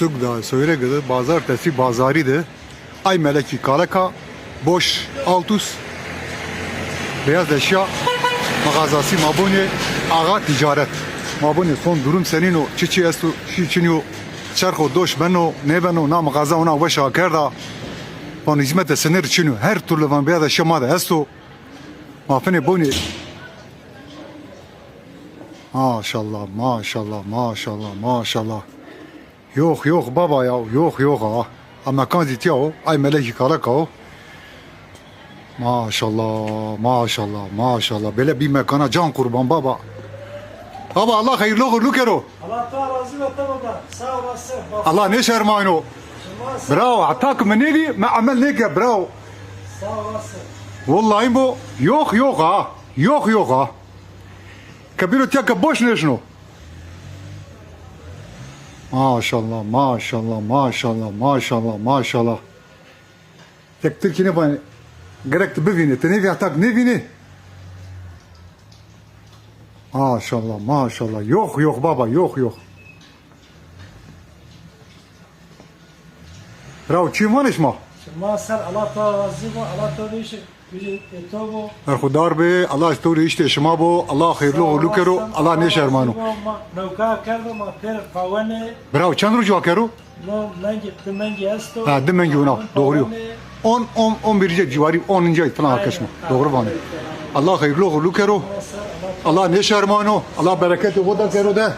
Suk da söyle gidi bazar tesi bazari de. Ay meleki kalaka boş altus beyaz eşya mağazası mabone ağa ticaret. Mabone son durum senin o çiçi estu şiçiniyo çarko doş beno ne beno na mağaza ona ve şakerda. Van hizmet senir çiniyo her türlü van beyaz eşya mada estu. Mafene boni. Maşallah maşallah maşallah maşallah. Yok yok baba ya yok yok ha. Ama kan zitiya o ay meleki kalaka o. Maşallah maşallah maşallah böyle bir mekana can kurban baba. Baba Allah hayırlı uğurlu kero. Allah razı olsun baba. Sağ olasın. Allah ne şermayno. Bravo atak meneli ma amel neke bravo. Sağ olasın. Vallahi bu yok yok ha. Yok yok ha. Kabiro tiyaka boş neşno. Maşallah maşallah maşallah maşallah maşallah. Tek Türkiye'ne bana gerek de bivine. Tenevi atak ne vini? Maşallah maşallah. Yok yok baba yok yok. Bravo çim var mı? Ma ser Allah razı olsun. Allah iş gücü etobo. Erkudar be Allah istori işte şema bu Allah hayırlı uğurlu kero Allah ne şermano. Nauka kerdo ma per kavane. Bravo çan rucu kero? No mengi esto. Ha demen ona doğru. 11. civarı 10. ay falan arkadaşım. Doğru bana. Allah hayırlı uğurlu kero. Allah ne şermano. Allah bereketi bu da kero de.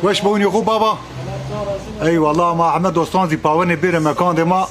Veş boyun yok baba. Eyvallah ma Ahmet dostan zipavane bir mekan de ma